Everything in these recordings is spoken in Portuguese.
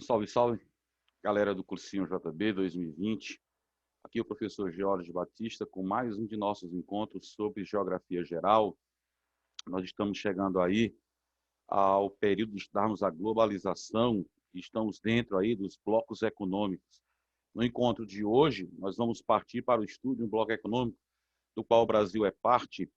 Salve, salve, galera do cursinho JB 2020. Aqui é o professor Jorge Batista com mais um de nossos encontros sobre geografia geral. Nós estamos chegando aí ao período de estudarmos a globalização e estamos dentro aí dos blocos econômicos. No encontro de hoje, nós vamos partir para o estudo de um bloco econômico do qual o Brasil é parte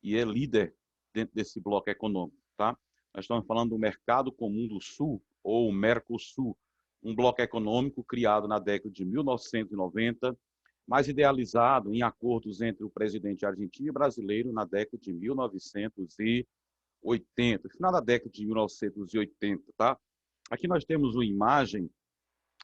e é líder dentro desse bloco econômico, tá? Nós estamos falando do Mercado Comum do Sul, ou Mercosul, um bloco econômico criado na década de 1990, mas idealizado em acordos entre o presidente argentino e brasileiro na década de 1980, final da década de 1980, tá? Aqui nós temos uma imagem,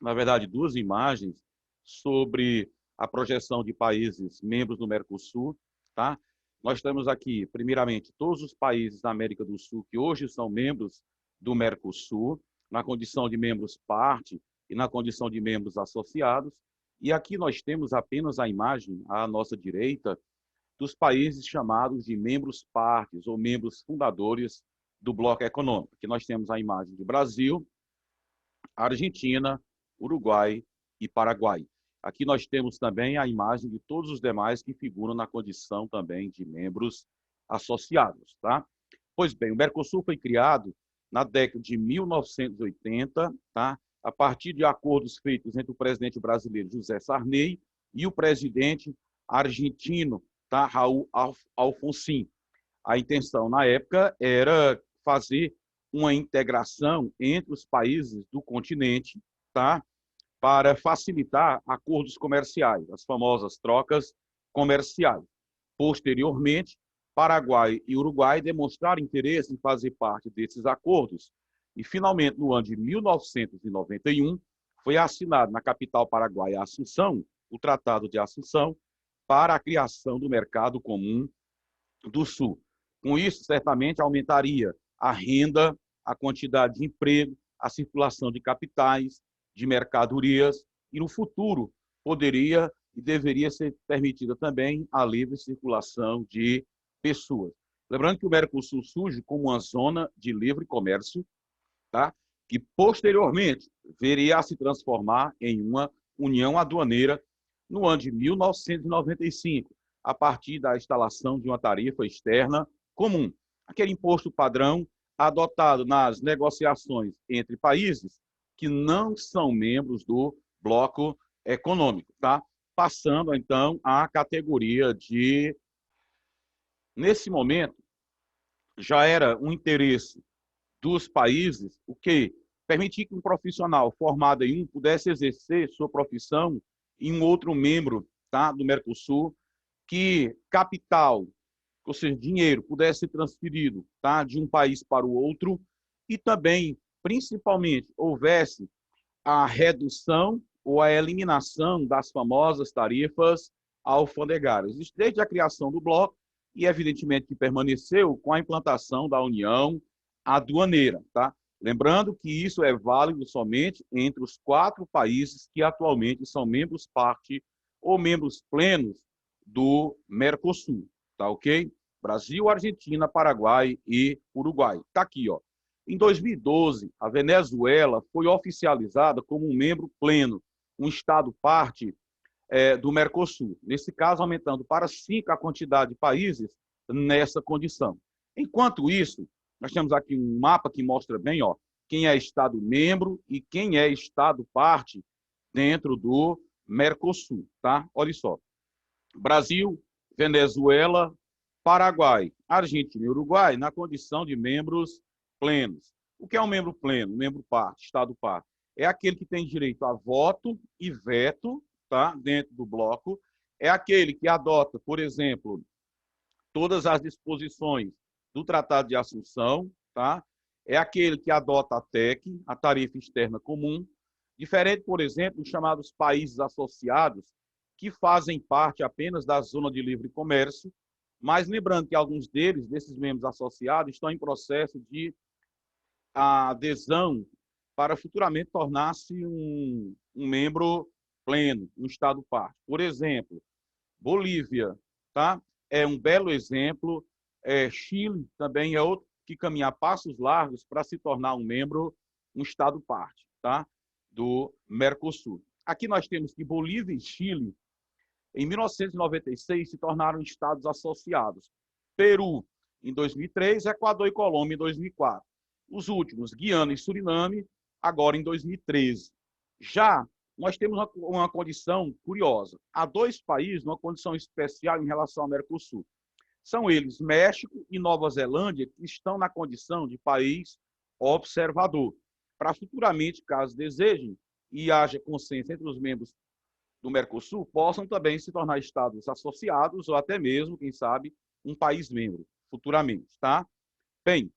na verdade, duas imagens sobre a projeção de países membros do Mercosul, tá? Nós temos aqui, primeiramente, todos os países da América do Sul que hoje são membros do Mercosul, na condição de membros parte e na condição de membros associados. E aqui nós temos apenas a imagem, à nossa direita, dos países chamados de membros partes ou membros fundadores do bloco econômico. Aqui nós temos a imagem de Brasil, Argentina, Uruguai e Paraguai. Aqui nós temos também a imagem de todos os demais que figuram na condição também de membros associados, tá? Pois bem, o Mercosul foi criado na década de 1980, tá? A partir de acordos feitos entre o presidente brasileiro José Sarney e o presidente argentino, tá? Raul Alfonsín. A intenção na época era fazer uma integração entre os países do continente, tá? Para facilitar acordos comerciais, as famosas trocas comerciais. Posteriormente, Paraguai e Uruguai demonstraram interesse em fazer parte desses acordos e, finalmente, no ano de 1991, foi assinado na capital paraguaia, Assunção, o Tratado de Assunção, para a criação do Mercado Comum do Sul. Com isso, certamente, aumentaria a renda, a quantidade de emprego, a circulação de capitais, de mercadorias, e no futuro poderia e deveria ser permitida também a livre circulação de pessoas. Lembrando que o Mercosul surge como uma zona de livre comércio, tá? Que posteriormente viria a se transformar em uma união aduaneira no ano de 1995, a partir da instalação de uma tarifa externa comum, aquele imposto padrão adotado nas negociações entre países que não são membros do bloco econômico, tá? Passando, então, à categoria de... Nesse momento, já era um interesse dos países o quê? Permitir que um profissional formado em um pudesse exercer sua profissão em um outro membro, tá? Do Mercosul, que capital, ou seja, dinheiro, pudesse ser transferido, tá? De um país para o outro e também, principalmente, houvesse a redução ou a eliminação das famosas tarifas alfandegárias. Isso desde a criação do bloco e, evidentemente, que permaneceu com a implantação da União Aduaneira, tá? Lembrando que isso é válido somente entre os 4 países que atualmente são membros parte ou membros plenos do Mercosul, tá ok? Brasil, Argentina, Paraguai e Uruguai. Tá aqui, ó. Em 2012, a Venezuela foi oficializada como um membro pleno, um estado parte do Mercosul. Nesse caso, aumentando para 5 a quantidade de países nessa condição. Enquanto isso, nós temos aqui um mapa que mostra bem, ó, quem é estado membro e quem é estado parte dentro do Mercosul, tá? Olha só. Brasil, Venezuela, Paraguai, Argentina e Uruguai na condição de membros plenos. O que é um membro pleno? Um membro parte, estado parte? É aquele que tem direito a voto e veto, tá? Dentro do bloco. É aquele que adota, por exemplo, todas as disposições do Tratado de Assunção, tá? É aquele que adota a TEC, a Tarifa Externa Comum, diferente, por exemplo, dos chamados países associados, que fazem parte apenas da zona de livre comércio, mas lembrando que alguns deles, desses membros associados, estão em processo de adesão para futuramente tornar-se um membro pleno, um estado parte. Por exemplo, Bolívia, tá? É um belo exemplo. Chile também é outro que caminha a passos largos para se tornar um membro, um estado parte, tá? do Mercosul. Aqui nós temos que Bolívia e Chile, em 1996, se tornaram estados associados. Peru, em 2003, Equador e Colômbia, em 2004. Os últimos, Guiana e Suriname, agora em 2013. Já nós temos uma condição curiosa. Há dois países numa condição especial em relação ao Mercosul. São eles México e Nova Zelândia, que estão na condição de país observador, para futuramente, caso desejem, e haja consenso entre os membros do Mercosul, possam também se tornar estados associados ou até mesmo, quem sabe, um país membro futuramente, tá? Bem,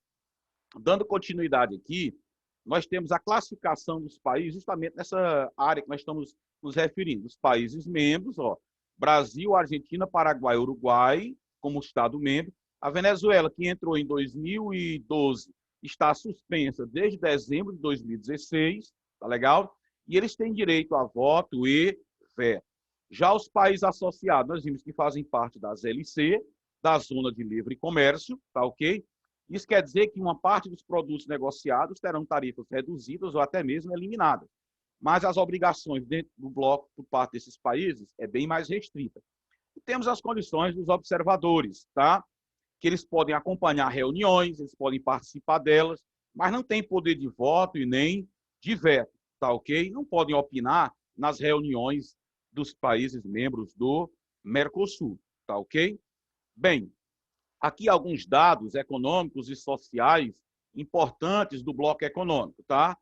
dando continuidade aqui, nós temos a classificação dos países justamente nessa área que nós estamos nos referindo, os países membros, ó, Brasil, Argentina, Paraguai, Uruguai, como Estado membro, a Venezuela, que entrou em 2012, está suspensa desde dezembro de 2016, tá legal? E eles têm direito a voto e veto. Já os países associados, nós vimos que fazem parte das LC, da Zona de Livre Comércio, tá ok? Isso quer dizer que uma parte dos produtos negociados terão tarifas reduzidas ou até mesmo eliminadas. Mas as obrigações dentro do bloco por parte desses países é bem mais restrita. E temos as condições dos observadores, tá? Que eles podem acompanhar reuniões, eles podem participar delas, mas não têm poder de voto e nem de veto, tá ok? Não podem opinar nas reuniões dos países membros do Mercosul, tá ok? Bem, aqui alguns dados econômicos e sociais importantes do bloco econômico, tá?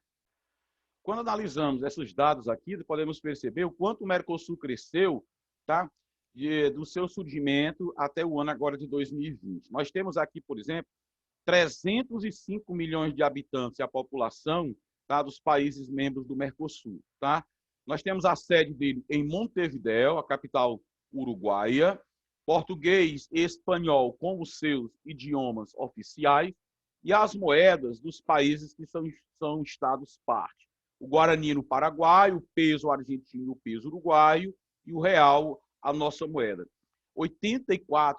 Quando analisamos esses dados aqui, podemos perceber o quanto o Mercosul cresceu, tá? Do seu surgimento até o ano agora de 2020. Nós temos aqui, por exemplo, 305 milhões de habitantes, a população, tá, dos países membros do Mercosul, tá? Nós temos a sede dele em Montevidéu, a capital uruguaia, português e espanhol como seus idiomas oficiais, e as moedas dos países que são estados parte. O Guarani no Paraguai, o peso argentino, o peso uruguaio e o real, a nossa moeda.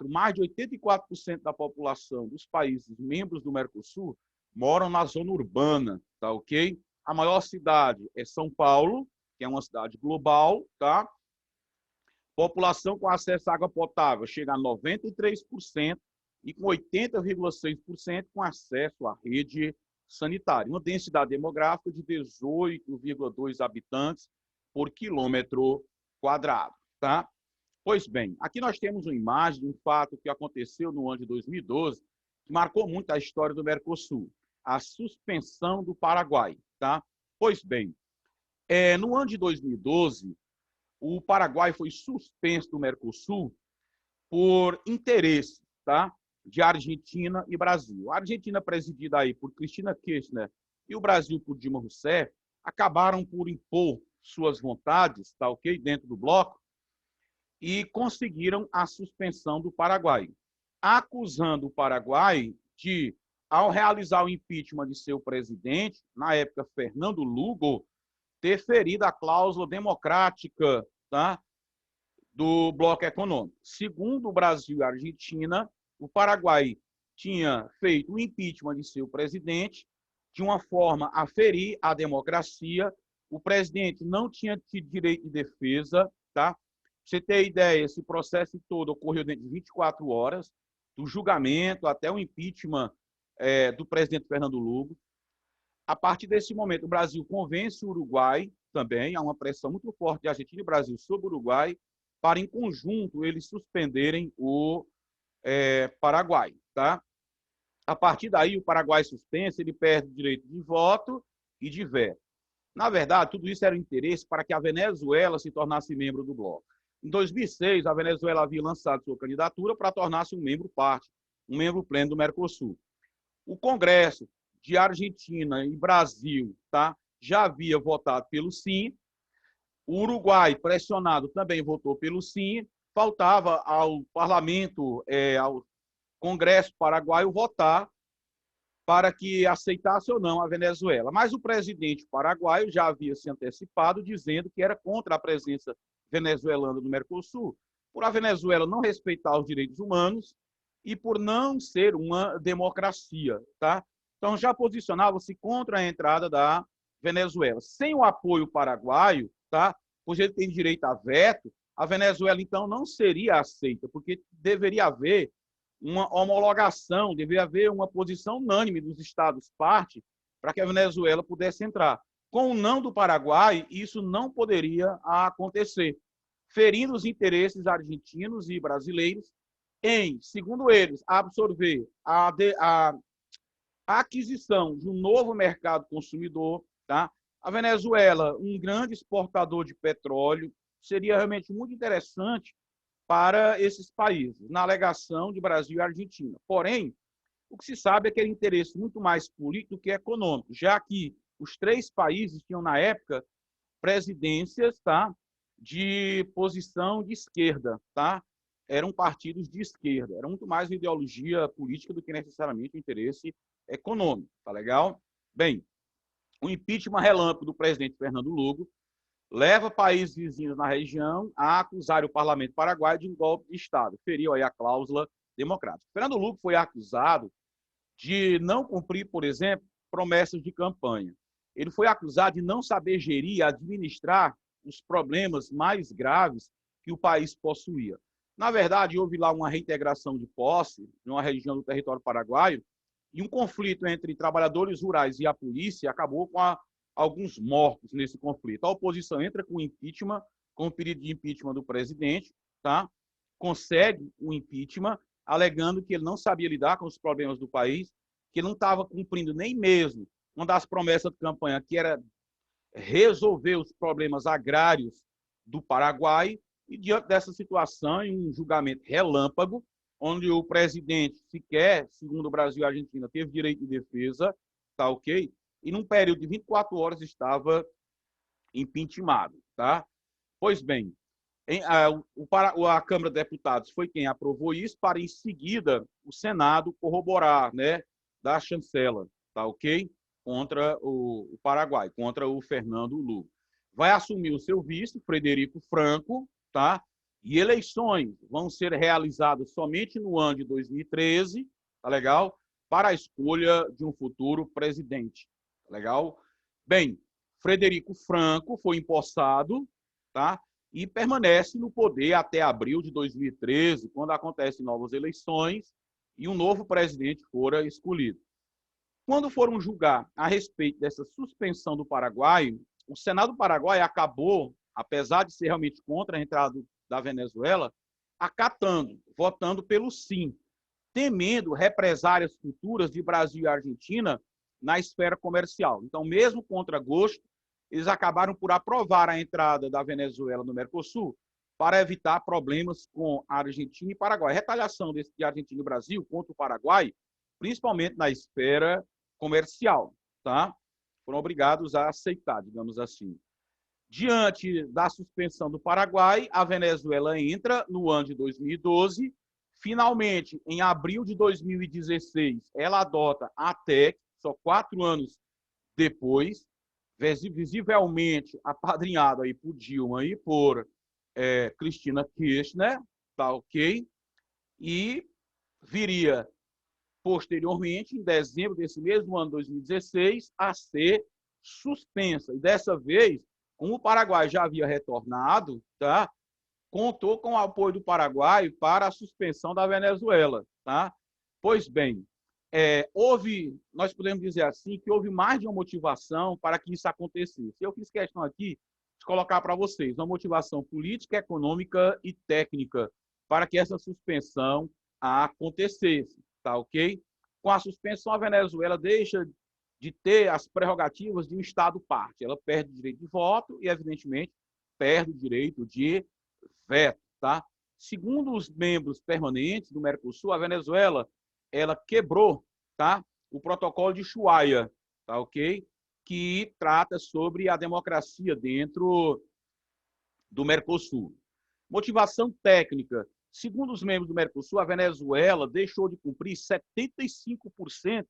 Mais de 84% da população dos países membros do Mercosul moram na zona urbana, tá ok? A maior cidade é São Paulo, que é uma cidade global, tá? População com acesso à água potável chega a 93% e com 80,6% com acesso à rede sanitária. Uma densidade demográfica de 18,2 habitantes por quilômetro quadrado, tá? Pois bem, aqui nós temos uma imagem de um fato que aconteceu no ano de 2012, que marcou muito a história do Mercosul, a suspensão do Paraguai, tá? Pois bem, no ano de 2012, o Paraguai foi suspenso do Mercosul por interesse, tá, de Argentina e Brasil. A Argentina, presidida aí por Cristina Kirchner, e o Brasil por Dilma Rousseff, acabaram por impor suas vontades, tá, ok, dentro do bloco, e conseguiram a suspensão do Paraguai, acusando o Paraguai de, ao realizar o impeachment de seu presidente, na época Fernando Lugo, ter ferido a cláusula democrática, tá, do bloco econômico. Segundo o Brasil e a Argentina, o Paraguai tinha feito o impeachment de seu presidente de uma forma a ferir a democracia. O presidente não tinha tido direito de defesa, tá? Pra você ter ideia, esse processo todo ocorreu dentro de 24 horas, do julgamento até o impeachment do presidente Fernando Lugo. A partir desse momento, o Brasil convence o Uruguai também, há uma pressão muito forte de Argentina e Brasil sobre o Uruguai, para, em conjunto, eles suspenderem o Paraguai. Tá? A partir daí, o Paraguai suspenso, ele perde o direito de voto e de veto. Na verdade, tudo isso era um interesse para que a Venezuela se tornasse membro do bloco. Em 2006, a Venezuela havia lançado sua candidatura para tornar-se um membro pleno do Mercosul. O Congresso de Argentina e Brasil, tá, já havia votado pelo sim. O Uruguai, pressionado, também votou pelo sim. Faltava ao parlamento, ao Congresso paraguaio, votar para que aceitasse ou não a Venezuela. Mas o presidente paraguaio já havia se antecipado, dizendo que era contra a presença venezuelana no Mercosul, por a Venezuela não respeitar os direitos humanos e por não ser uma democracia, tá? Então já posicionava-se contra a entrada da Venezuela. Sem o apoio paraguaio, tá? Pois ele tem direito a veto, a Venezuela, então, não seria aceita, porque deveria haver uma homologação, deveria haver uma posição unânime dos Estados-parte para que a Venezuela pudesse entrar. Com o não do Paraguai, isso não poderia acontecer, ferindo os interesses argentinos e brasileiros em, segundo eles, absorver a aquisição de um novo mercado consumidor. Tá? A Venezuela, um grande exportador de petróleo, seria realmente muito interessante para esses países, na alegação de Brasil e Argentina. Porém, o que se sabe é que era interesse muito mais político do que econômico, já que os três países tinham, na época, presidências, tá, de posição de esquerda. Tá? Eram partidos de esquerda. Era muito mais uma ideologia política do que necessariamente o interesse econômico. Tá legal? Bem, o impeachment relâmpago do presidente Fernando Lugo leva países vizinhos na região a acusar o parlamento paraguaio de um golpe de Estado. Feriu aí a cláusula democrática. Fernando Lugo foi acusado de não cumprir, por exemplo, promessas de campanha. Ele foi acusado de não saber gerir e administrar os problemas mais graves que o país possuía. Na verdade, houve lá uma reintegração de posse numa região do território paraguaio e um conflito entre trabalhadores rurais e a polícia acabou com alguns mortos nesse conflito. A oposição entra com impeachment, com o pedido de impeachment do presidente, tá? Consegue o impeachment, alegando que ele não sabia lidar com os problemas do país, que ele não estava cumprindo nem mesmo uma das promessas de campanha, que era resolver os problemas agrários do Paraguai, e diante dessa situação, em um julgamento relâmpago, onde o presidente sequer, segundo o Brasil e a Argentina, teve direito de defesa, tá ok? E num período de 24 horas estava impeachmentado, tá? Pois bem, a Câmara de Deputados foi quem aprovou isso, para em seguida o Senado corroborar, né, da chancela, tá ok? Contra o Paraguai, contra o Fernando Lugo. Vai assumir o seu vice, Frederico Franco, tá? E eleições vão ser realizadas somente no ano de 2013, tá legal? Para a escolha de um futuro presidente, tá legal? Bem, Frederico Franco foi empossado, tá? E permanece no poder até abril de 2013, quando acontecem novas eleições e um novo presidente fora escolhido. Quando foram julgar a respeito dessa suspensão do Paraguai, o Senado do Paraguai acabou, apesar de ser realmente contra a entrada da Venezuela, acatando, votando pelo sim, temendo represárias futuras de Brasil e Argentina na esfera comercial. Então, mesmo contra gosto, eles acabaram por aprovar a entrada da Venezuela no Mercosul para evitar problemas com a Argentina e Paraguai. A retaliação de Argentina e Brasil contra o Paraguai, principalmente na esfera comercial, tá? Foram obrigados a aceitar, digamos assim. Diante da suspensão do Paraguai, a Venezuela entra no ano de 2012. Finalmente, em abril de 2016, ela adota a ATEC, só 4 anos depois, visivelmente apadrinhado aí por Dilma e por Cristina Kirchner, tá ok? E viria posteriormente, em dezembro desse mesmo ano, 2016, a ser suspensa. E dessa vez, como o Paraguai já havia retornado, tá? Contou com o apoio do Paraguai para a suspensão da Venezuela. Tá? Pois bem, nós podemos dizer assim, que houve mais de uma motivação para que isso acontecesse. Eu fiz questão aqui de colocar para vocês uma motivação política, econômica e técnica para que essa suspensão acontecesse. Tá ok? Com a suspensão, a Venezuela deixa de ter as prerrogativas de um Estado-parte. Ela perde o direito de voto e, evidentemente, perde o direito de veto. Tá? Segundo os membros permanentes do Mercosul, a Venezuela ela quebrou, tá, o protocolo de Ushuaia, tá, ok? Que trata sobre a democracia dentro do Mercosul. Motivação técnica. Segundo os membros do Mercosul, a Venezuela deixou de cumprir 75%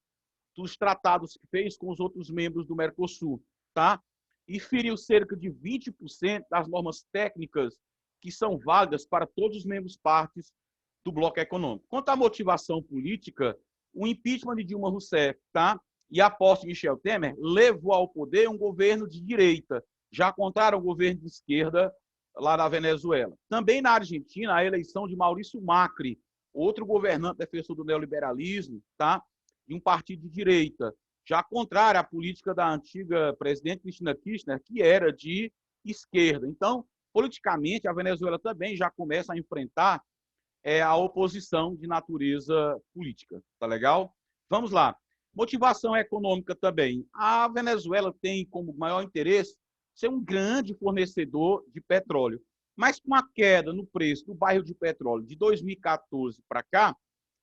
dos tratados que fez com os outros membros do Mercosul, tá? E feriu cerca de 20% das normas técnicas que são válidas para todos os membros partes do bloco econômico. Quanto à motivação política, o impeachment de Dilma Rousseff, tá? e a posse de Michel Temer levou ao poder um governo de direita, já contrário ao governo de esquerda lá na Venezuela. Também na Argentina, a eleição de Maurício Macri, outro governante defensor do neoliberalismo, tá? De um partido de direita, já contrário à política da antiga presidente Cristina Kirchner, que era de esquerda. Então, politicamente, a Venezuela também já começa a enfrentar a oposição de natureza política. Tá legal? Vamos lá. Motivação econômica também. A Venezuela tem como maior interesse ser um grande fornecedor de petróleo. Mas com a queda no preço do barril de petróleo de 2014 para cá,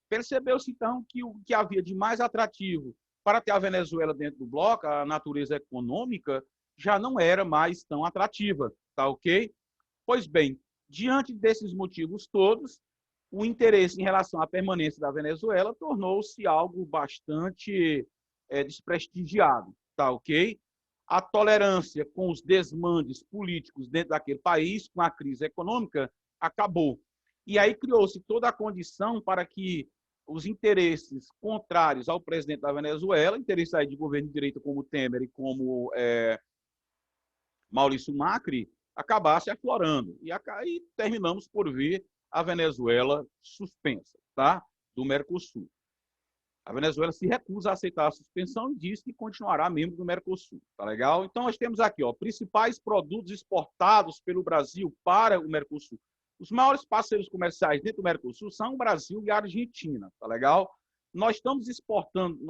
percebeu-se então que o que havia de mais atrativo para ter a Venezuela dentro do bloco, a natureza econômica, já não era mais tão atrativa, tá ok? Pois bem, diante desses motivos todos, o interesse em relação à permanência da Venezuela tornou-se algo bastante desprestigiado, tá ok? A tolerância com os desmandes políticos dentro daquele país, com a crise econômica, acabou. E aí criou-se toda a condição para que os interesses contrários ao presidente da Venezuela, interesses aí de governo de direita como Temer e como Maurício Macri, acabasse aflorando. E aí terminamos por ver a Venezuela suspensa, tá? Do Mercosul. A Venezuela se recusa a aceitar a suspensão e diz que continuará membro do Mercosul, tá legal? Então nós temos aqui, ó, principais produtos exportados pelo Brasil para o Mercosul. Os maiores parceiros comerciais dentro do Mercosul são o Brasil e a Argentina, tá legal? Nós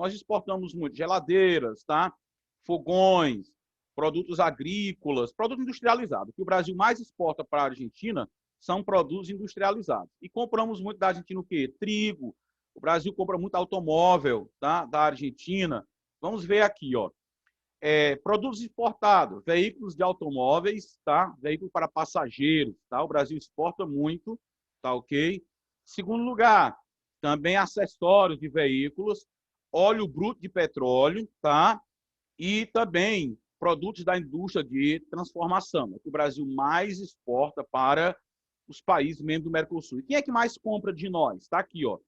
exportamos muito geladeiras, tá? Fogões, produtos agrícolas, produtos industrializados. O que o Brasil mais exporta para a Argentina são produtos industrializados. E compramos muito da Argentina o quê? Trigo. O Brasil compra muito automóvel, tá? Da Argentina. Vamos ver aqui, ó. Produtos exportados, veículos de automóveis, tá? Veículos para passageiros, tá? O Brasil exporta muito, tá ok? Segundo lugar, também acessórios de veículos, óleo bruto de petróleo, tá? E também produtos da indústria de transformação, que o Brasil mais exporta para os países membros do Mercosul. E quem é que mais compra de nós? Está aqui, ó.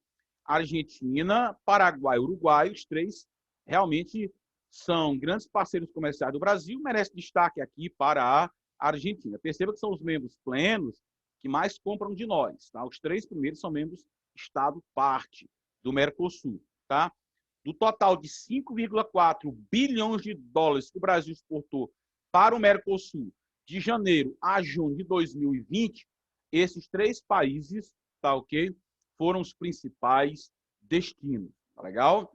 Argentina, Paraguai, Uruguai, os três realmente são grandes parceiros comerciais do Brasil, merece destaque aqui para a Argentina. Perceba que são os membros plenos que mais compram de nós, tá? Os três primeiros são membros Estado parte do Mercosul, tá? Do total de 5,4 bilhões de dólares que o Brasil exportou para o Mercosul de janeiro a junho de 2020, esses três países, tá ok? Foram os principais destinos, tá legal?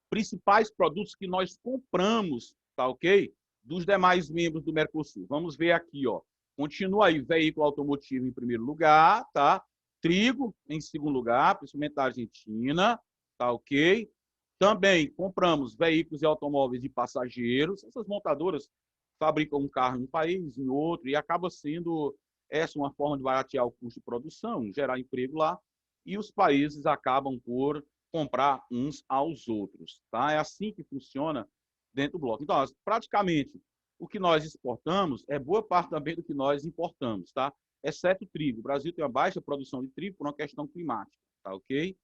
Principais produtos que nós compramos, tá ok? Dos demais membros do Mercosul. Vamos ver aqui, ó. Continua aí, veículo automotivo em primeiro lugar, tá? Trigo em segundo lugar, principalmente da Argentina, tá ok? Também compramos veículos e automóveis de passageiros. Essas montadoras fabricam um carro em um país, em outro, e acaba sendo essa uma forma de baratear o custo de produção, gerar emprego lá, e os países acabam por comprar uns aos outros, tá? É assim que funciona dentro do bloco. Então, praticamente, o que nós exportamos é boa parte também do que nós importamos, tá? Exceto trigo. O Brasil tem uma baixa produção de trigo por uma questão climática, tá ok?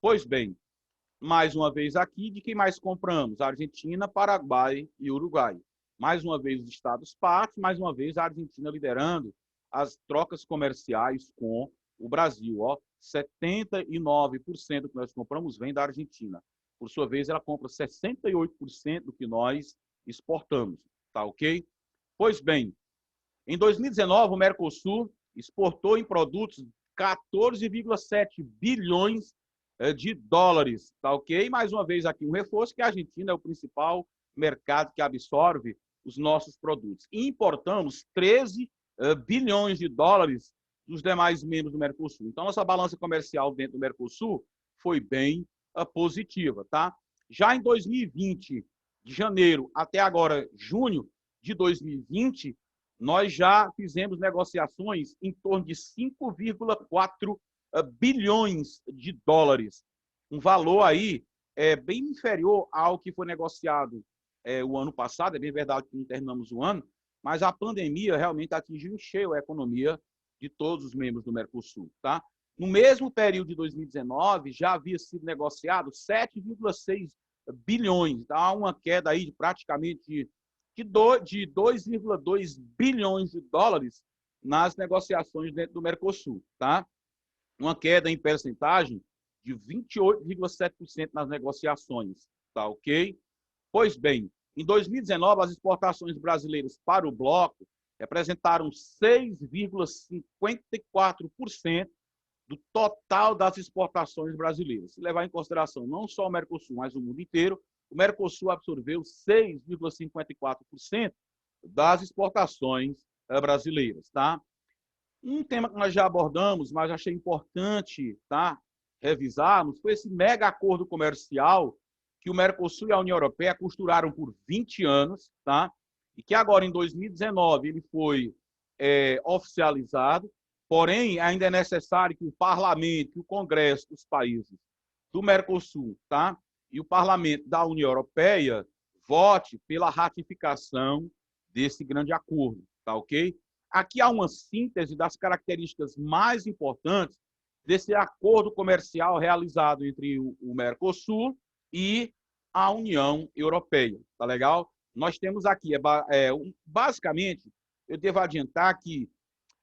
Pois bem, mais uma vez aqui, de quem mais compramos? Argentina, Paraguai e Uruguai. Mais uma vez os Estados partes, mais uma vez a Argentina liderando as trocas comerciais com o Brasil. Ó, 79% do que nós compramos vem da Argentina. Por sua vez, ela compra 68% do que nós exportamos. Tá ok? Pois bem, em 2019, o Mercosul exportou em produtos 14,7 bilhões de dólares, tá ok? Mais uma vez aqui um reforço que a Argentina é o principal mercado que absorve os nossos produtos. E importamos 13 bilhões de dólares dos demais membros do Mercosul. Então, nossa balança comercial dentro do Mercosul foi bem positiva, tá? Já em 2020, de janeiro até agora, junho de 2020, nós já fizemos negociações em torno de 5,4 bilhões de dólares. Um valor aí bem inferior ao que foi negociado o ano passado. É bem verdade que não terminamos o ano, mas a pandemia realmente atingiu em cheio a economia de todos os membros do Mercosul, tá? No mesmo período de 2019, já havia sido negociado 7,6 bilhões. Dá uma queda aí de praticamente de 2,2 bilhões de dólares nas negociações dentro do Mercosul, tá? Uma queda em percentagem de 28,7% nas negociações, tá ok? Pois bem, em 2019, as exportações brasileiras para o bloco representaram 6,54% do total das exportações brasileiras. Se levar em consideração não só o Mercosul, mas o mundo inteiro, o Mercosul absorveu 6,54% das exportações brasileiras, tá? Um tema que nós já abordamos, mas achei importante, tá, revisarmos, foi esse mega acordo comercial que o Mercosul e a União Europeia costuraram por 20 anos, tá? E que agora, em 2019, ele foi oficializado, porém, ainda é necessário que o Parlamento, que o Congresso dos países do Mercosul, tá? E o Parlamento da União Europeia vote pela ratificação desse grande acordo, tá ok? Aqui há uma síntese das características mais importantes desse acordo comercial realizado entre o Mercosul e a União Europeia, tá legal? Nós temos aqui, basicamente, eu devo adiantar que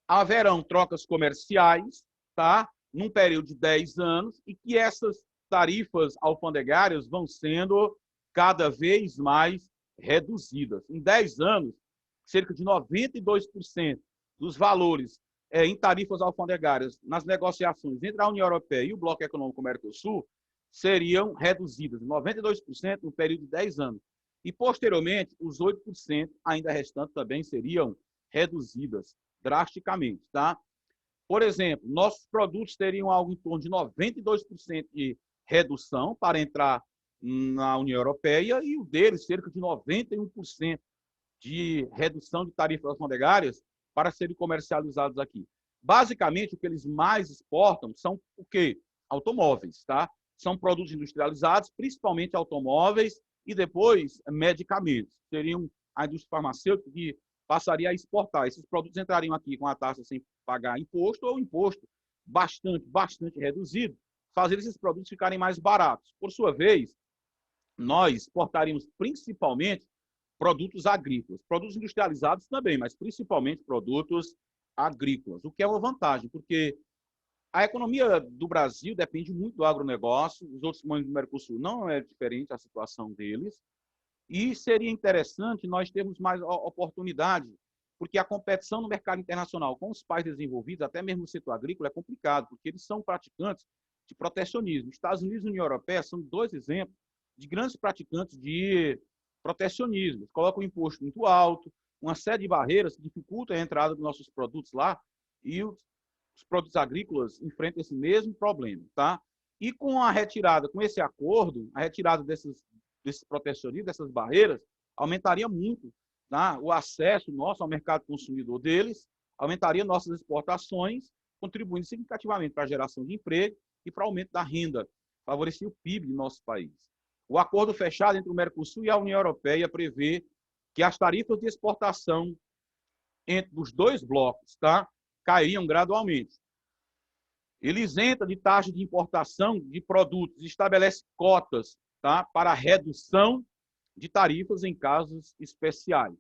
haverão trocas comerciais, tá? Num período de 10 anos, e que essas tarifas alfandegárias vão sendo cada vez mais reduzidas. Em 10 anos, cerca de 92% dos valores em tarifas alfandegárias nas negociações entre a União Europeia e o Bloco Econômico Mercosul seriam reduzidas, 92% no período de 10 anos. E, posteriormente, os 8% ainda restantes também seriam reduzidas drasticamente, tá? Por exemplo, nossos produtos teriam algo em torno de 92% de redução para entrar na União Europeia e o deles cerca de 91% de redução de tarifas alfandegárias para serem comercializados aqui. Basicamente, o que eles mais exportam são o quê? Automóveis, tá? São produtos industrializados, principalmente automóveis e depois medicamentos. Seriam a indústria farmacêutica que passaria a exportar. Esses produtos entrariam aqui com a taxa sem pagar imposto ou imposto bastante reduzido, fazer esses produtos ficarem mais baratos. Por sua vez, nós exportaríamos principalmente produtos agrícolas, produtos industrializados também, mas principalmente produtos agrícolas, o que é uma vantagem, porque a economia do Brasil depende muito do agronegócio, os outros países do Mercosul não é diferente a situação deles, e seria interessante nós termos mais oportunidade, porque a competição no mercado internacional com os países desenvolvidos, até mesmo no setor agrícola, é complicado, porque eles são praticantes de protecionismo. Estados Unidos e União Europeia são dois exemplos de grandes praticantes de protecionismo. Eles colocam um imposto muito alto, uma série de barreiras que dificultam a entrada dos nossos produtos lá, e os produtos agrícolas enfrentam esse mesmo problema, tá? E com a retirada, com esse acordo, a retirada desses protecionismos, dessas barreiras, aumentaria muito, tá? O acesso nosso ao mercado consumidor deles, aumentaria nossas exportações, contribuindo significativamente para a geração de emprego e para o aumento da renda, favorecer o PIB do nosso país. O acordo fechado entre o Mercosul e a União Europeia prevê que as tarifas de exportação entre os dois blocos, tá, cairiam gradualmente. Ele isenta de taxa de importação de produtos, estabelece cotas, tá, para redução de tarifas em casos especiais.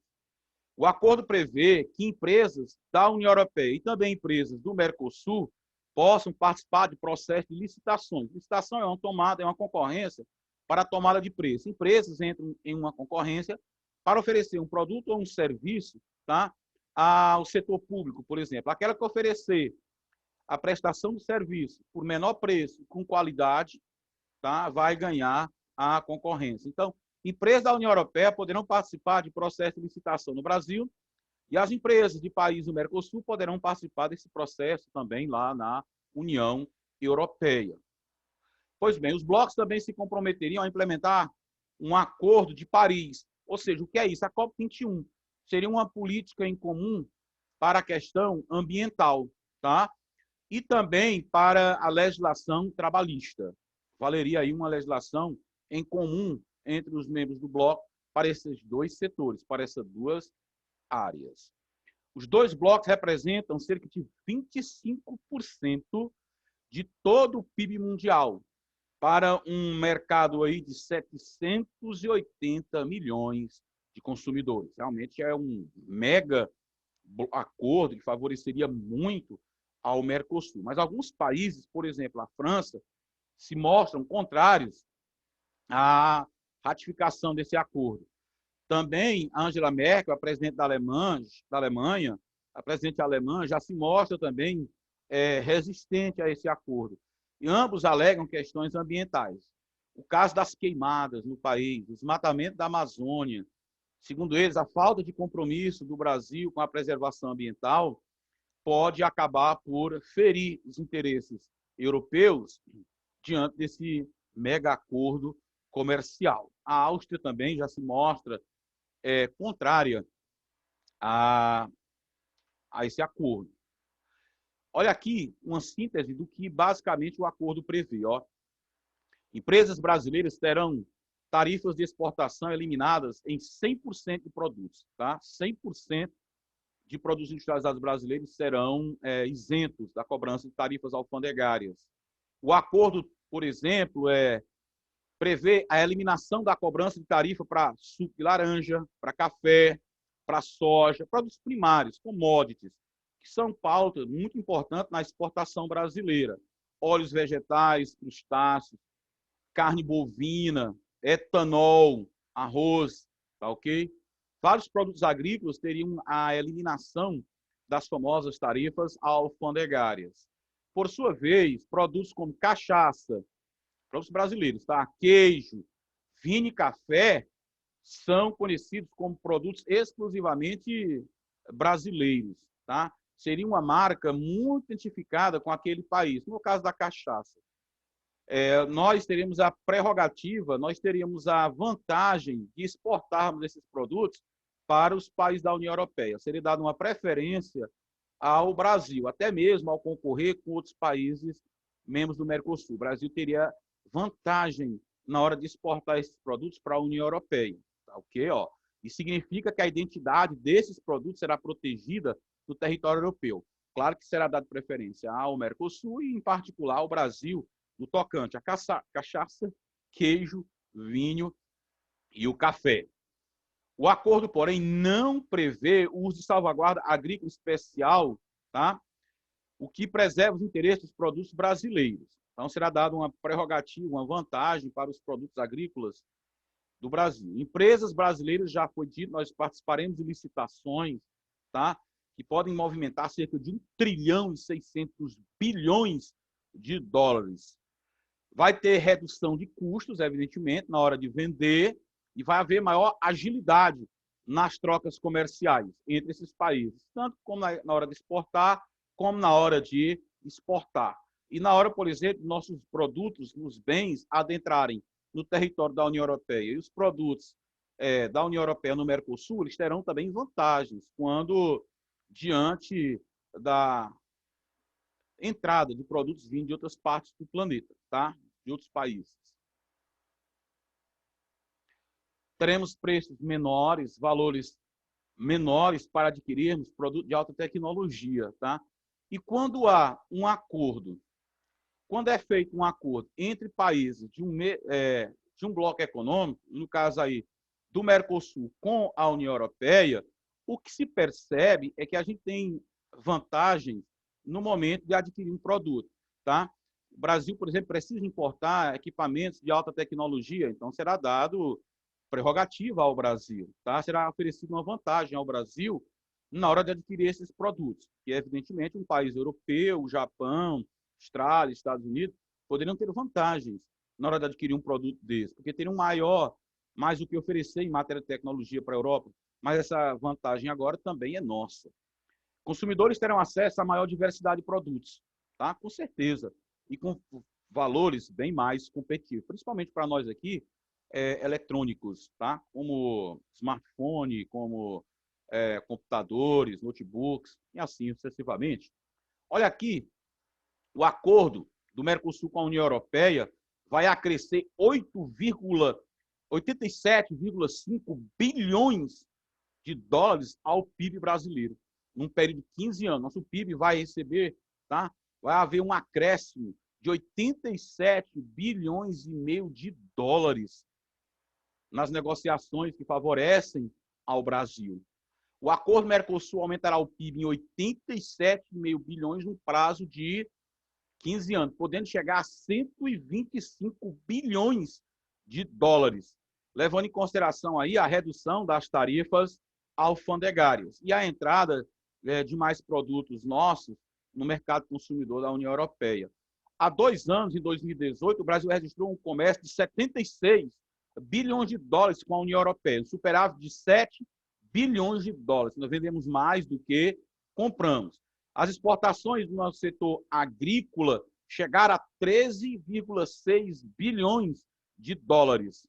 O acordo prevê que empresas da União Europeia e também empresas do Mercosul possam participar de processos de licitações. Licitação é uma tomada, é uma concorrência para a tomada de preço. Empresas entram em uma concorrência para oferecer um produto ou um serviço, tá, ao setor público, por exemplo. Aquela que oferecer a prestação de serviço por menor preço, com qualidade, tá, vai ganhar a concorrência. Então, empresas da União Europeia poderão participar de processo de licitação no Brasil e as empresas de países do Mercosul poderão participar desse processo também lá na União Europeia. Pois bem, os blocos também se comprometeriam a implementar um acordo de Paris. Ou seja, o que é isso? A COP21 seria uma política em comum para a questão ambiental, tá? E também para a legislação trabalhista. Valeria aí uma legislação em comum entre os membros do bloco para esses dois setores, para essas duas áreas. Os dois blocos representam cerca de 25% de todo o PIB mundial. para um mercado aí de 780 milhões de consumidores. Realmente é um mega acordo que favoreceria muito ao Mercosul. Mas alguns países, por exemplo, a França, se mostram contrários à ratificação desse acordo. Também Angela Merkel, a presidente da Alemanha, a presidente alemã, já se mostra também resistente a esse acordo. E ambos alegam questões ambientais. O caso das queimadas no país, o desmatamento da Amazônia, segundo eles, a falta de compromisso do Brasil com a preservação ambiental pode acabar por ferir os interesses europeus diante desse mega acordo comercial. A Áustria também já se mostra contrária a esse acordo. Olha aqui uma síntese do que basicamente o acordo prevê. Ó. Empresas brasileiras terão tarifas de exportação eliminadas em 100% de produtos. Tá? 100% de produtos industrializados brasileiros serão isentos da cobrança de tarifas alfandegárias. O acordo, por exemplo, prevê a eliminação da cobrança de tarifa para suco de laranja, para café, para soja, produtos primários, commodities, que são pauta muito importante na exportação brasileira. Óleos vegetais, crustáceos, carne bovina, etanol, arroz, tá ok? Vários produtos agrícolas teriam a eliminação das famosas tarifas alfandegárias. Por sua vez, produtos como cachaça, produtos brasileiros, tá? Queijo, vinho e café são conhecidos como produtos exclusivamente brasileiros, tá? Seria uma marca muito identificada com aquele país. No caso da cachaça, nós teríamos a prerrogativa, nós teríamos a vantagem de exportarmos esses produtos para os países da União Europeia. Seria dada uma preferência ao Brasil, até mesmo ao concorrer com outros países membros do Mercosul. O Brasil teria vantagem na hora de exportar esses produtos para a União Europeia. Tá, ok? Ó. Isso significa que a identidade desses produtos será protegida no território europeu. Claro que será dada preferência ao Mercosul e, em particular, ao Brasil, no tocante a cachaça, queijo, vinho e o café. O acordo, porém, não prevê o uso de salvaguarda agrícola especial, tá? O que preserva os interesses dos produtos brasileiros. Então, será dada uma prerrogativa, uma vantagem para os produtos agrícolas do Brasil. Empresas brasileiras, já foi dito, nós participaremos de licitações, tá? Que podem movimentar cerca de 1 trilhão e 600 bilhões de dólares. Vai ter redução de custos, evidentemente, na hora de vender, e vai haver maior agilidade nas trocas comerciais entre esses países, tanto como na hora de exportar, como na hora de exportar. E na hora, por exemplo, nossos produtos, os bens, adentrarem no território da União Europeia e os produtos da União Europeia no Mercosul, eles terão também vantagens quando diante da entrada de produtos vindos de outras partes do planeta, tá? De outros países. Teremos preços menores, valores menores para adquirirmos produtos de alta tecnologia, tá? E quando há um acordo, quando é feito um acordo entre países de um bloco econômico, no caso aí do Mercosul com a União Europeia, o que se percebe é que a gente tem vantagens no momento de adquirir um produto, tá? O Brasil, por exemplo, precisa importar equipamentos de alta tecnologia, então será dado prerrogativa ao Brasil, tá? Será oferecida uma vantagem ao Brasil na hora de adquirir esses produtos, que evidentemente um país europeu, Japão, Austrália, Estados Unidos, poderiam ter vantagens na hora de adquirir um produto desse, porque teriam mais o que oferecer em matéria de tecnologia para a Europa, mas essa vantagem agora também é nossa. Consumidores terão acesso a maior diversidade de produtos, tá? Com certeza, e com valores bem mais competitivos, principalmente para nós aqui, eletrônicos, tá? Como smartphone, como computadores, notebooks, e assim sucessivamente. Olha aqui, o acordo do Mercosul com a União Europeia vai acrescer 87,5 bilhões de dólares ao PIB brasileiro, num período de 15 anos. Nosso PIB vai receber, tá? Vai haver um acréscimo de 87 bilhões e meio de dólares nas negociações que favorecem ao Brasil. O acordo Mercosul aumentará o PIB em 87,5 bilhões no prazo de 15 anos, podendo chegar a 125 bilhões de dólares, levando em consideração aí a redução das tarifas alfandegárias e a entrada de mais produtos nossos no mercado consumidor da União Europeia. Há 2 anos, em 2018, o Brasil registrou um comércio de 76 bilhões de dólares com a União Europeia, um superávit de 7 bilhões de dólares. Nós vendemos mais do que compramos. As exportações do nosso setor agrícola chegaram a 13,6 bilhões de dólares,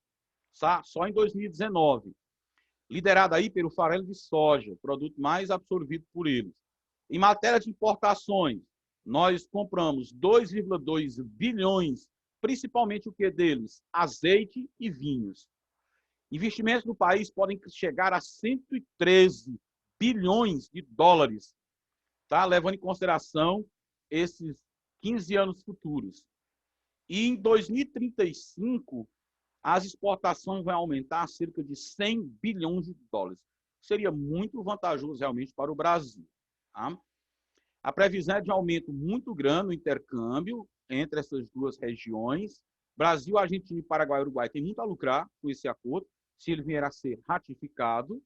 tá? Só em 2019. Liderada aí pelo farelo de soja, o produto mais absorvido por eles. Em matéria de importações, nós compramos 2,2 bilhões, principalmente o que deles? Azeite e vinhos. Investimentos no país podem chegar a 113 bilhões de dólares, tá? Levando em consideração esses 15 anos futuros. E em 2035, as exportações vão aumentar a cerca de 100 bilhões de dólares. Seria muito vantajoso realmente para o Brasil. Tá? A previsão é de aumento muito grande no intercâmbio entre essas duas regiões. Brasil, Argentina, Paraguai e Uruguai têm muito a lucrar com esse acordo, se ele vier a ser ratificado,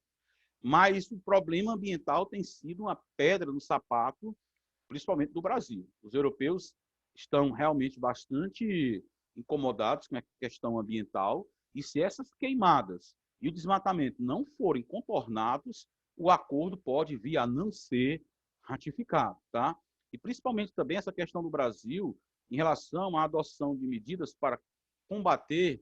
mas o problema ambiental tem sido uma pedra no sapato, principalmente do Brasil. Os europeus estão realmente bastante incomodados com a questão ambiental, e se essas queimadas e o desmatamento não forem contornados, o acordo pode vir a não ser ratificado, tá? E principalmente também essa questão do Brasil em relação à adoção de medidas para combater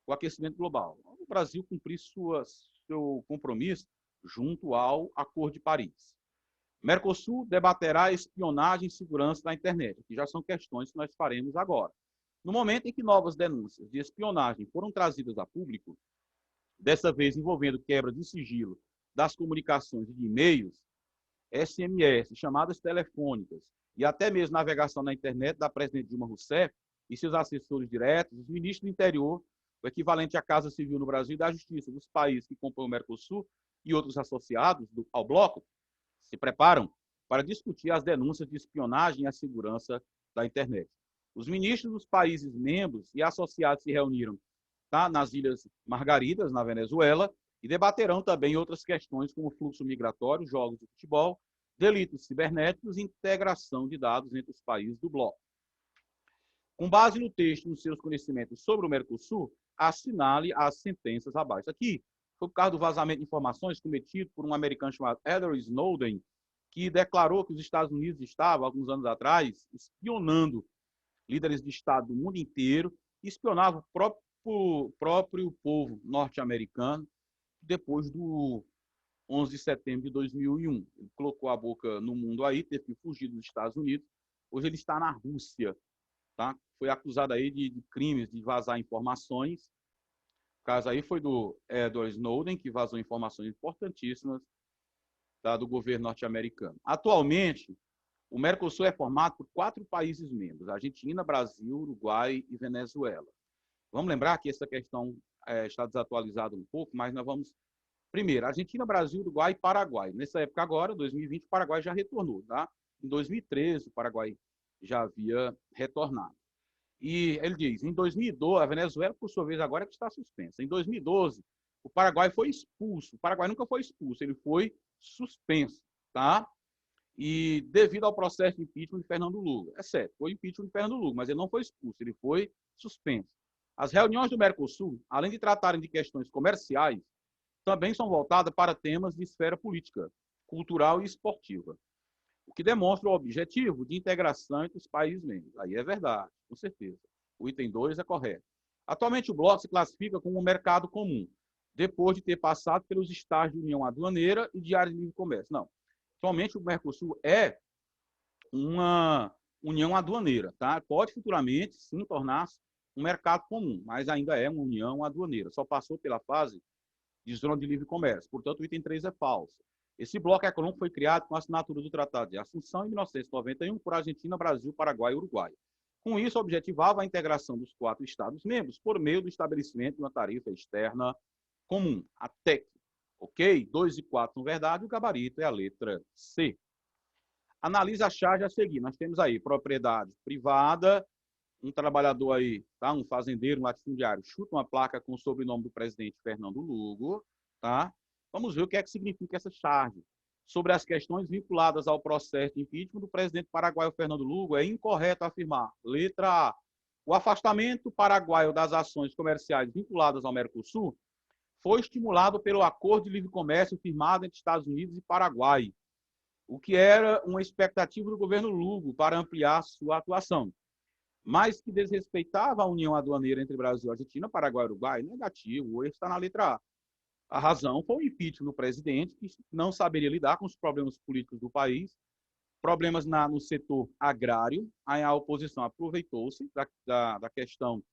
o aquecimento global. O Brasil cumprir seu compromisso junto ao Acordo de Paris. Mercosul debaterá espionagem e segurança da internet, que já são questões que nós faremos agora. No momento em que novas denúncias de espionagem foram trazidas a público, dessa vez envolvendo quebra de sigilo das comunicações e de e-mails, SMS, chamadas telefônicas e até mesmo navegação na internet da presidente Dilma Rousseff e seus assessores diretos, os ministros do interior, o equivalente à Casa Civil no Brasil e da Justiça dos países que compõem o Mercosul e outros associados ao bloco, se preparam para discutir as denúncias de espionagem e a segurança da internet. Os ministros dos países membros e associados se reuniram, tá, nas Ilhas Margaridas, na Venezuela, e debaterão também outras questões como fluxo migratório, jogos de futebol, delitos cibernéticos e integração de dados entre os países do bloco. Com base no texto e nos seus conhecimentos sobre o Mercosul, assinale as sentenças abaixo. Aqui foi por causa do vazamento de informações cometido por um americano chamado Edward Snowden, que declarou que os Estados Unidos estavam, alguns anos atrás, espionando líderes de Estado do mundo inteiro, e espionava o próprio povo norte-americano depois do 11 de setembro de 2001. Ele colocou a boca no mundo aí, teve que fugir dos Estados Unidos. Hoje ele está na Rússia. Tá? Foi acusado aí de crimes, de vazar informações. O caso aí foi do Edward Snowden, que vazou informações importantíssimas, tá, do governo norte-americano. Atualmente, o Mercosul é formado por 4 países membros: Argentina, Brasil, Uruguai e Venezuela. Vamos lembrar que essa questão está desatualizada um pouco, mas nós vamos... Primeiro, Argentina, Brasil, Uruguai e Paraguai. Nessa época agora, 2020, o Paraguai já retornou. Tá? Em 2013, o Paraguai já havia retornado. E ele diz, em 2012, a Venezuela, por sua vez, agora é que está suspensa. Em 2012, o Paraguai foi expulso. O Paraguai nunca foi expulso, ele foi suspenso, tá? E devido ao processo de impeachment de Fernando Lula. É certo, foi impeachment de Fernando Lula, mas ele não foi expulso, ele foi suspenso. As reuniões do Mercosul, além de tratarem de questões comerciais, também são voltadas para temas de esfera política, cultural e esportiva, o que demonstra o objetivo de integração entre os países membros. Aí é verdade, com certeza. O item 2 é correto. Atualmente, o bloco se classifica como um mercado comum, depois de ter passado pelos estágios de união aduaneira e de área de livre comércio. Não. Atualmente, o Mercosul é uma união aduaneira. Tá? Pode futuramente, sim, tornar-se um mercado comum, mas ainda é uma união aduaneira. Só passou pela fase de zona de livre comércio. Portanto, o item 3 é falso. Esse bloco econômico foi criado com a assinatura do Tratado de Assunção em 1991 por Argentina, Brasil, Paraguai e Uruguai. Com isso, objetivava a integração dos 4 Estados-membros por meio do estabelecimento de uma tarifa externa comum, a TEC. Ok? 2 e 4, na verdade, o gabarito é a letra C. Analisa a charge a seguir. Nós temos aí propriedade privada, um trabalhador aí, tá? Um fazendeiro, um latifundiário, chuta uma placa com o sobrenome do presidente Fernando Lugo, tá? Vamos ver o que é que significa essa charge. Sobre as questões vinculadas ao processo de impeachment do presidente paraguaio Fernando Lugo, é incorreto afirmar. Letra A. O afastamento paraguaio das ações comerciais vinculadas ao Mercosul foi estimulado pelo acordo de livre comércio firmado entre Estados Unidos e Paraguai, o que era uma expectativa do governo Lugo para ampliar sua atuação, mas que desrespeitava a união aduaneira entre Brasil, Argentina, Paraguai e Uruguai. Negativo, o erro está na letra A. A razão foi o impeachment do presidente, que não saberia lidar com os problemas políticos do país, problemas no setor agrário. Aí a oposição aproveitou-se da questão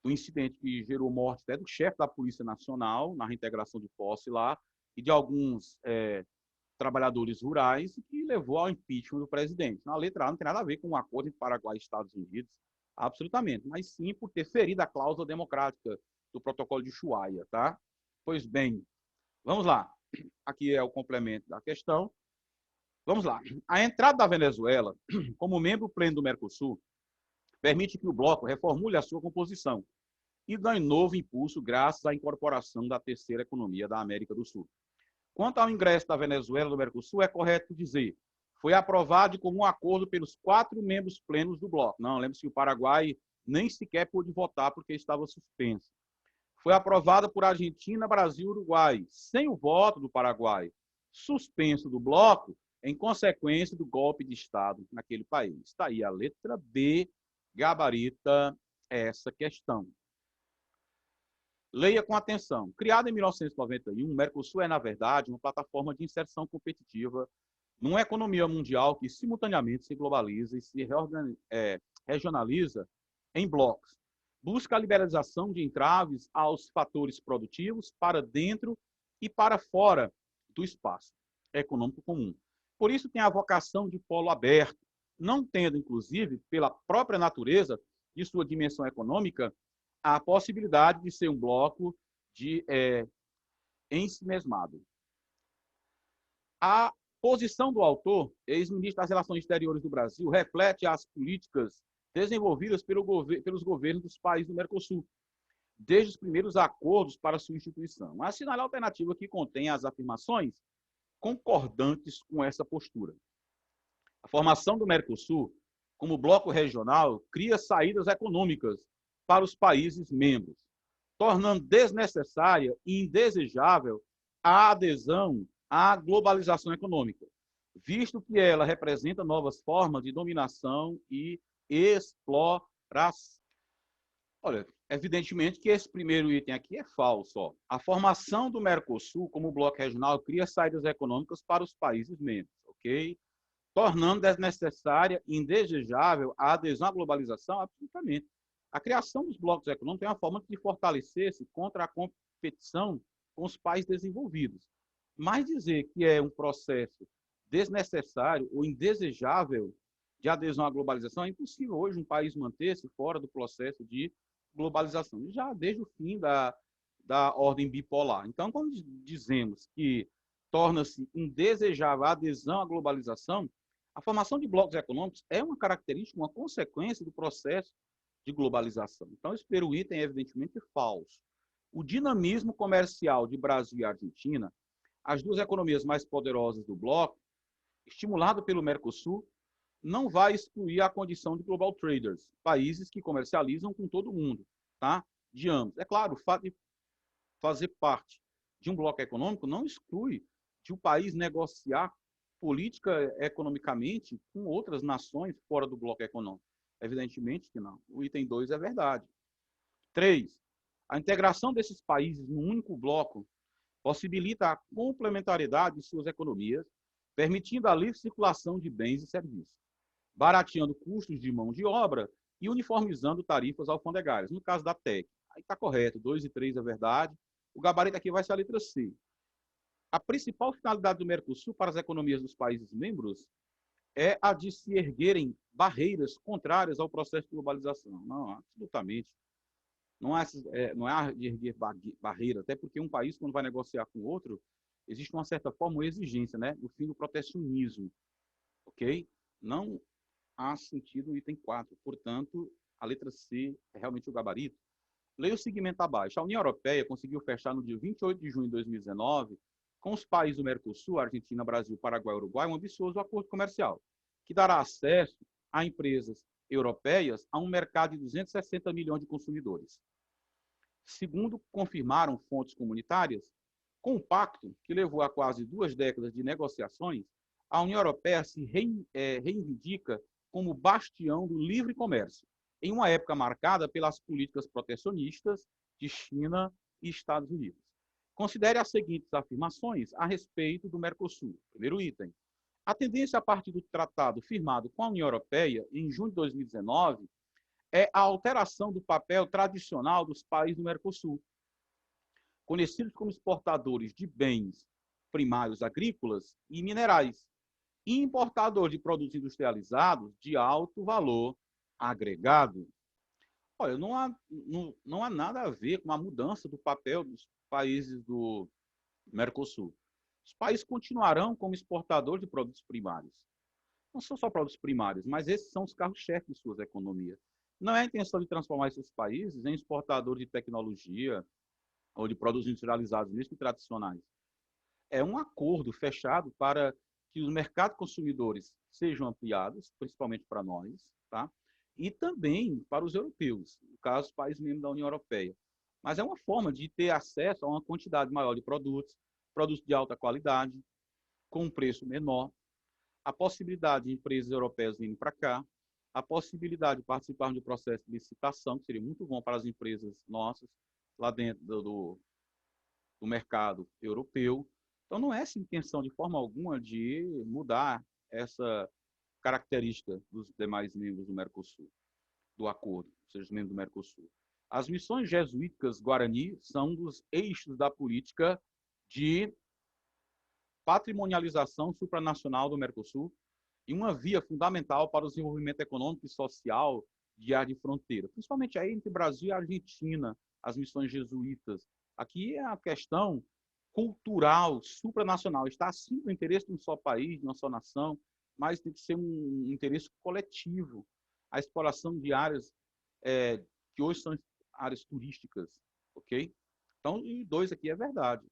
do incidente que gerou morte até do chefe da Polícia Nacional, na reintegração de posse lá, e de alguns trabalhadores rurais, que levou ao impeachment do presidente. Na letra A não tem nada a ver com um acordo entre Paraguai e Estados Unidos, absolutamente, mas sim por ter ferido a cláusula democrática do protocolo de Ushuaia, tá? Pois bem, vamos lá. Aqui é o complemento da questão. Vamos lá. A entrada da Venezuela como membro pleno do Mercosul permite que o bloco reformule a sua composição e ganhe novo impulso graças à incorporação da terceira economia da América do Sul. Quanto ao ingresso da Venezuela no Mercosul, é correto dizer, foi aprovado como um acordo pelos 4 membros plenos do bloco. Não, lembre-se que o Paraguai nem sequer pôde votar porque estava suspenso. Foi aprovada por Argentina, Brasil e Uruguai, sem o voto do Paraguai, suspenso do bloco em consequência do golpe de Estado naquele país. Está aí a letra B, gabarita essa questão. Leia com atenção. Criado em 1991, o Mercosul é, na verdade, uma plataforma de inserção competitiva numa economia mundial que simultaneamente se globaliza e se regionaliza em blocos. Busca a liberalização de entraves aos fatores produtivos para dentro e para fora do espaço econômico comum. Por isso tem a vocação de polo aberto, não tendo, inclusive, pela própria natureza de sua dimensão econômica, a possibilidade de ser um bloco de ensimesmado. A posição do autor, ex-ministro das Relações Exteriores do Brasil, reflete as políticas desenvolvidas pelos governos dos países do Mercosul, desde os primeiros acordos para sua instituição. Assinalar a alternativa que contém as afirmações concordantes com essa postura. A formação do Mercosul, como bloco regional, cria saídas econômicas para os países membros, tornando desnecessária e indesejável a adesão à globalização econômica, visto que ela representa novas formas de dominação e exploração. Olha, evidentemente que esse primeiro item aqui é falso. Ó. A formação do Mercosul como bloco regional cria saídas econômicas para os países membros, ok? Tornando desnecessária e indesejável a adesão à globalização, absolutamente. A criação dos blocos econômicos é uma forma de fortalecer-se contra a competição com os países desenvolvidos. Mas dizer que é um processo desnecessário ou indesejável de adesão à globalização, é impossível hoje um país manter-se fora do processo de globalização, já desde o fim da ordem bipolar. Então, quando dizemos que torna-se indesejável a adesão à globalização, a formação de blocos econômicos é uma característica, uma consequência do processo de globalização. Então, esse primeiro item é evidentemente falso. O dinamismo comercial de Brasil e Argentina, as duas economias mais poderosas do bloco, estimulado pelo Mercosul, não vai excluir a condição de global traders, países que comercializam com todo mundo, tá? De ambos. É claro, o fato de fazer parte de um bloco econômico não exclui de o país negociar política economicamente com outras nações fora do bloco econômico. Evidentemente que não. O item 2 é verdade. 3. A integração desses países num único bloco possibilita a complementariedade de suas economias, permitindo a livre circulação de bens e serviços, barateando custos de mão de obra e uniformizando tarifas alfandegárias. No caso da TEC, aí está correto, 2 e 3 é verdade. O gabarito aqui vai ser a letra C. A principal finalidade do Mercosul para as economias dos países membros é a de se erguerem barreiras contrárias ao processo de globalização. Não, absolutamente. Não há de erguer barreira, até porque um país, quando vai negociar com outro, existe uma certa forma, uma exigência, né? O fim do protecionismo, ok? Não há sentido no item 4. Portanto, a letra C é realmente o gabarito. Leia o segmento abaixo. A União Europeia conseguiu fechar no dia 28 de junho de 2019, com os países do Mercosul, Argentina, Brasil, Paraguai e Uruguai, um ambicioso acordo comercial, que dará acesso a empresas europeias a um mercado de 260 milhões de consumidores. Segundo confirmaram fontes comunitárias, com o pacto, que levou a quase 2 décadas de negociações, a União Europeia se reivindica como bastião do livre comércio, em uma época marcada pelas políticas protecionistas de China e Estados Unidos. Considere as seguintes afirmações a respeito do Mercosul. Primeiro item. A tendência a partir do tratado firmado com a União Europeia em junho de 2019 é a alteração do papel tradicional dos países do Mercosul, conhecidos como exportadores de bens primários agrícolas e minerais, e importadores de produtos industrializados de alto valor agregado. Olha, não há nada a ver com a mudança do papel dos países do Mercosul. Os países continuarão como exportadores de produtos primários. Não são só produtos primários, mas esses são os carros-chefes de suas economias. Não é a intenção de transformar esses países em exportadores de tecnologia ou de produtos industrializados, mesmo tradicionais. É um acordo fechado para que os mercados consumidores sejam ampliados, principalmente para nós, tá? E também para os europeus, no caso, os países membros da União Europeia. Mas é uma forma de ter acesso a uma quantidade maior de produtos, produtos de alta qualidade, com um preço menor, a possibilidade de empresas europeias virem para cá, a possibilidade de participar do processo de licitação, que seria muito bom para as empresas nossas, lá dentro do mercado europeu. Então, não é essa intenção, de forma alguma, de mudar essa característica dos demais membros do Mercosul, do acordo, ou seja, os membros do Mercosul. As missões jesuíticas Guarani são um dos eixos da política de patrimonialização supranacional do Mercosul e uma via fundamental para o desenvolvimento econômico e social de área de fronteira, principalmente aí entre Brasil e Argentina, as missões jesuítas. Aqui é a questão cultural, supranacional, está acima do interesse de um só país, de uma só nação, mas tem que ser um interesse coletivo. A exploração de áreas que hoje são áreas turísticas, ok? Então, e 2 aqui é verdade.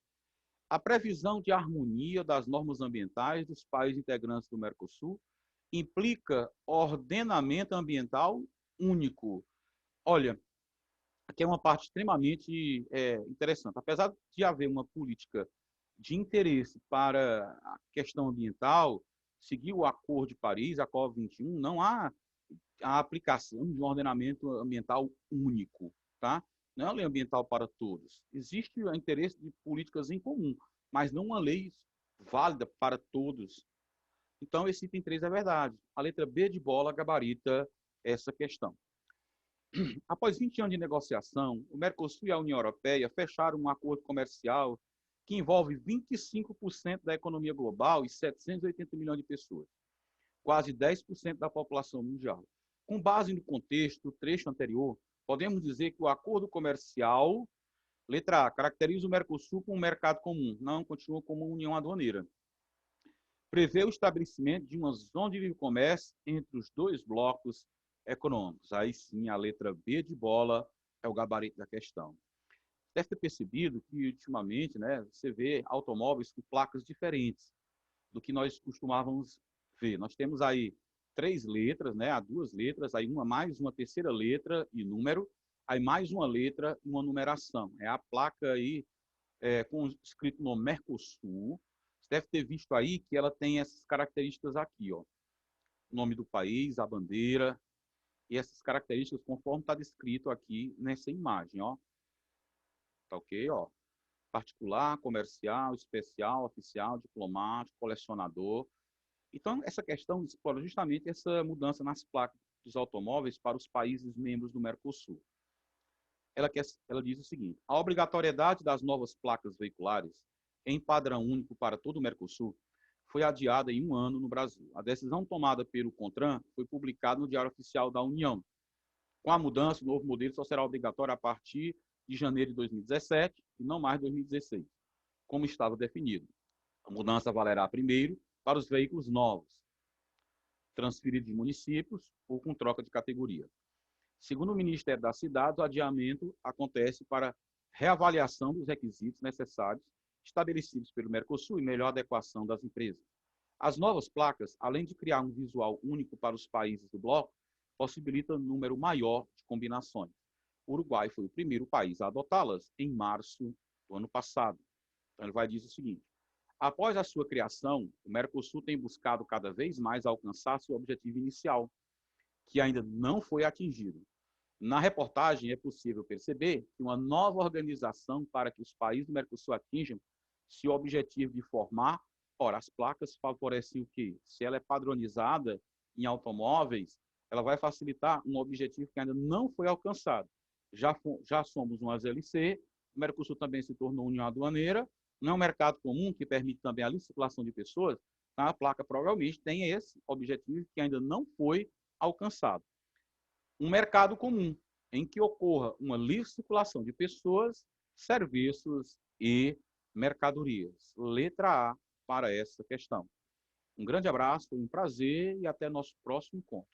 A previsão de harmonia das normas ambientais dos países integrantes do Mercosul implica ordenamento ambiental único. Olha, aqui é uma parte extremamente interessante. Apesar de haver uma política de interesse para a questão ambiental, seguir o Acordo de Paris, a COP21, não há a aplicação de um ordenamento ambiental único, tá? Não é uma lei ambiental para todos. Existe o interesse de políticas em comum, mas não uma lei válida para todos. Então, esse item 3 é verdade. A letra B de bola gabarita essa questão. Após 20 anos de negociação, o Mercosul e a União Europeia fecharam um acordo comercial que envolve 25% da economia global e 780 milhões de pessoas, quase 10% da população mundial. Com base no contexto do trecho anterior, podemos dizer que o acordo comercial, letra A, caracteriza o Mercosul como um mercado comum, não continua como uma união aduaneira. Prevê o estabelecimento de uma zona de livre comércio entre os 2 blocos econômicos. Aí sim, a letra B de bola é o gabarito da questão. Deve ter percebido que, ultimamente, né, você vê automóveis com placas diferentes do que nós costumávamos ver. Nós temos aí 3 letras, né, há 2 letras, aí mais uma terceira letra e número, aí mais uma letra e uma numeração. É a placa aí com escrito no Mercosul. Você deve ter visto aí que ela tem essas características aqui, ó. O nome do país, a bandeira, e essas características conforme está descrito aqui nessa imagem, ó. Tá ok, ó? Particular, comercial, especial, oficial, diplomático, colecionador. Então, essa questão explora justamente essa mudança nas placas dos automóveis para os países membros do Mercosul. Ela diz o seguinte: a obrigatoriedade das novas placas veiculares em padrão único para todo o Mercosul foi adiada em 1 ano no Brasil. A decisão tomada pelo CONTRAN foi publicada no Diário Oficial da União. Com a mudança, o novo modelo só será obrigatório a partir de janeiro de 2017 e não mais de 2016, como estava definido. A mudança valerá primeiro para os veículos novos, transferidos de municípios ou com troca de categoria. Segundo o Ministério das Cidades, o adiamento acontece para reavaliação dos requisitos necessários estabelecidos pelo Mercosul e melhor adequação das empresas. As novas placas, além de criar um visual único para os países do bloco, possibilitam um número maior de combinações. O Uruguai foi o primeiro país a adotá-las em março do ano passado. Então, ele vai dizer o seguinte: após a sua criação, o Mercosul tem buscado cada vez mais alcançar seu objetivo inicial, que ainda não foi atingido. Na reportagem, é possível perceber que uma nova organização para que os países do Mercosul atinjam seu objetivo de formar, ora, as placas favorecem o quê? Se ela é padronizada em automóveis, ela vai facilitar um objetivo que ainda não foi alcançado. Já somos uma LC, o Mercosul também se tornou união aduaneira, não é um mercado comum que permite também a livre circulação de pessoas, tá? A placa provavelmente tem esse objetivo que ainda não foi alcançado. Um mercado comum, em que ocorra uma livre circulação de pessoas, serviços e mercadorias. Letra A para essa questão. Um grande abraço, foi um prazer e até nosso próximo encontro.